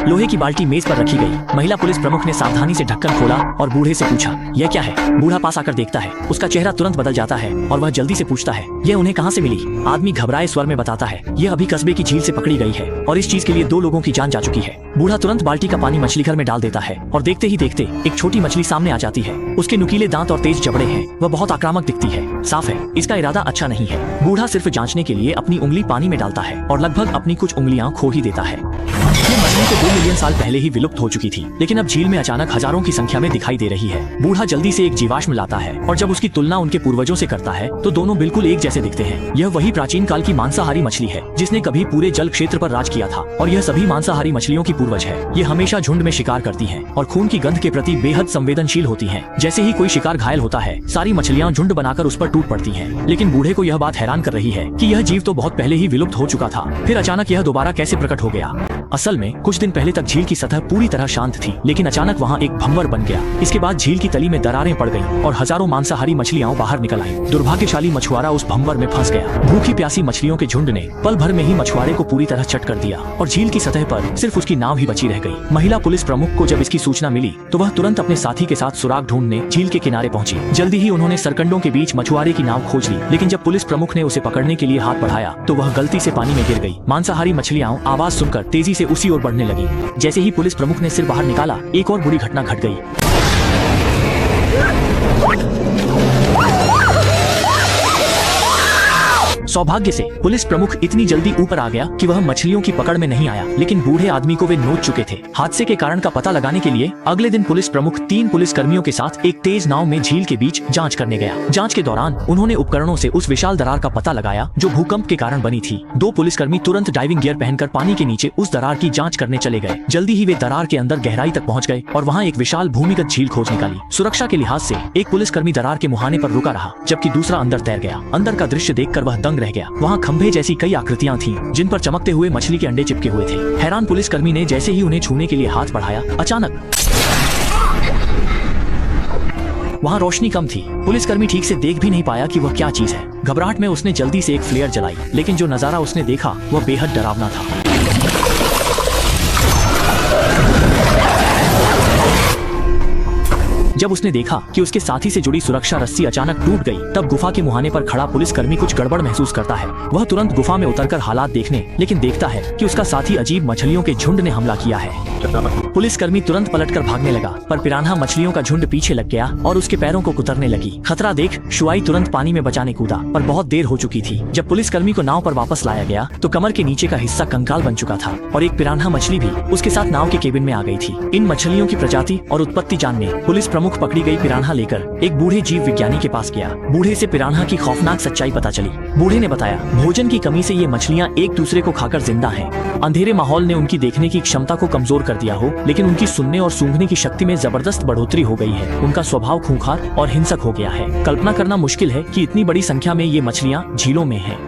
लोहे की बाल्टी मेज पर रखी गई। महिला पुलिस प्रमुख ने सावधानी से ढक्कन खोला और बूढ़े से पूछा, यह क्या है? बूढ़ा पास आकर देखता है, उसका चेहरा तुरंत बदल जाता है और वह जल्दी से पूछता है, यह उन्हें कहाँ से मिली? आदमी घबराए स्वर में बताता है, यह अभी कस्बे की झील से पकड़ी गई है और इस चीज के लिए 2 लोगों की जान जा चुकी है। बूढ़ा तुरंत बाल्टी का पानी मछली घर में डाल देता है और देखते ही देखते एक छोटी मछली सामने आ जाती है। उसके नुकीले दांत और तेज जबड़े हैं, वह बहुत आक्रामक दिखती है। साफ है इसका इरादा अच्छा नहीं है। बूढ़ा सिर्फ जांचने के लिए अपनी उंगली पानी में डालता है और लगभग अपनी कुछ उंगलियां खो ही देता है। ये मछली तो 2 मिलियन साल पहले ही विलुप्त हो चुकी थी, लेकिन अब झील में अचानक हजारों की संख्या में दिखाई दे रही है। बूढ़ा जल्दी से एक जीवाश्म लाता है और जब उसकी तुलना उनके पूर्वजों से करता है तो दोनों बिल्कुल एक जैसे दिखते हैं। यह वही प्राचीन काल की मांसाहारी मछली है जिसने कभी पूरे जल क्षेत्र पर राज किया था और यह सभी मांसाहारी मछलियों की पूर्वज है। ये हमेशा झुंड में शिकार करती हैं और खून की गंध के प्रति बेहद संवेदनशील होती हैं। जैसे ही कोई शिकार घायल होता है, सारी मछलियां झुंड बनाकर उस पर टूट पड़ती हैं। लेकिन बूढ़े को यह बात हैरान कर रही है कि यह जीव तो बहुत पहले ही विलुप्त हो चुका था, फिर अचानक यह दोबारा कैसे प्रकट हो गया? असल में कुछ दिन पहले तक झील की सतह पूरी तरह शांत थी, लेकिन अचानक वहाँ एक भंवर बन गया। इसके बाद झील की तली में दरारें पड़ गईं और हजारों मांसाहारी मछलियां बाहर निकल आईं। दुर्भाग्यशाली मछुआरा उस भंवर में फंस गया। भूखी प्यासी मछलियों के झुंड ने पल भर में ही मछुआरे को पूरी तरह चट कर दिया और झील की सतह पर सिर्फ उसकी नाव ही बची रह गई। महिला पुलिस प्रमुख को जब इसकी सूचना मिली तो वह तुरंत अपने साथी के साथ सुराग ढूंढने झील के किनारे पहुंची। जल्दी ही उन्होंने सरकंडों के बीच मछुआरे की नाव खोज ली, लेकिन जब पुलिस प्रमुख ने उसे पकड़ने के लिए हाथ बढ़ाया तो वह गलती से पानी में गिर गई। मांसाहारी मछलियां आवाज सुनकर तेजी से उसी ओर बढ़ने लगी। जैसे ही पुलिस प्रमुख ने सिर बाहर निकाला, एक और बुरी घटना घट गई। सौभाग्य से पुलिस प्रमुख इतनी जल्दी ऊपर आ गया कि वह मछलियों की पकड़ में नहीं आया, लेकिन बूढ़े आदमी को वे नोच चुके थे। हादसे के कारण का पता लगाने के लिए अगले दिन पुलिस प्रमुख 3 पुलिस कर्मियों के साथ एक तेज नाव में झील के बीच जांच करने गया। जांच के दौरान उन्होंने उपकरणों से उस विशाल दरार का पता लगाया जो भूकंप के कारण बनी थी। 2 पुलिसकर्मी तुरंत डाइविंग गियर पहनकर पानी के नीचे उस दरार की जाँच करने चले गए। जल्दी ही वे दरार के अंदर गहराई तक पहुँच गए और वहाँ एक विशाल भूमिगत झील खोज निकाली। सुरक्षा के लिहाज से एक पुलिसकर्मी दरार के मुहाने पर रुका रहा, जबकि दूसरा अंदर तैर गया। अंदर का दृश्य देखकर वह दंग रह गया। वहाँ खंभे जैसी कई आकृतियां थीं, जिन पर चमकते हुए मछली के अंडे चिपके हुए थे। हैरान पुलिसकर्मी ने जैसे ही उन्हें छूने के लिए हाथ बढ़ाया, अचानक वहाँ रोशनी कम थी। पुलिसकर्मी ठीक से देख भी नहीं पाया कि वह क्या चीज है। घबराहट में उसने जल्दी से एक फ्लेयर जलाई, लेकिन जो नजारा उसने देखा वह बेहद डरावना था। जब उसने देखा कि उसके साथी से जुड़ी सुरक्षा रस्सी अचानक टूट गई, तब गुफा के मुहाने पर खड़ा पुलिसकर्मी कुछ गड़बड़ महसूस करता है। वह तुरंत गुफा में उतरकर हालात देखने, लेकिन देखता है कि उसका साथी अजीब मछलियों के झुंड ने हमला किया है। पुलिसकर्मी तुरंत पलटकर भागने लगा, पर पिरान्हा मछलियों का झुंड पीछे लग गया और उसके पैरों को कुतरने लगी। खतरा देख शुआई तुरंत पानी में बचाने कूदा, पर बहुत देर हो चुकी थी। जब पुलिसकर्मी को नाव पर वापस लाया गया तो कमर के नीचे का हिस्सा कंकाल बन चुका था और एक पिरान्हा मछली भी उसके साथ नाव के केबिन में आ गई थी। इन मछलियों की प्रजाति और उत्पत्ति जानने पुलिस प्रमुख पकड़ी गई पिरान्हा लेकर एक बूढ़े जीव विज्ञानी के पास गया। बूढ़े से पिरान्हा की खौफनाक सच्चाई पता चली। बूढ़े ने बताया, भोजन की कमी से ये मछलियां एक दूसरे को खाकर जिंदा हैं। अंधेरे माहौल ने उनकी देखने की क्षमता को कमजोर कर दिया हो, लेकिन उनकी सुनने और सूंघने की शक्ति में जबरदस्त बढ़ोतरी हो गई है। उनका स्वभाव खूंखार और हिंसक हो गया है। कल्पना करना मुश्किल है कि इतनी बड़ी संख्या में ये मछलियां झीलों में हैं।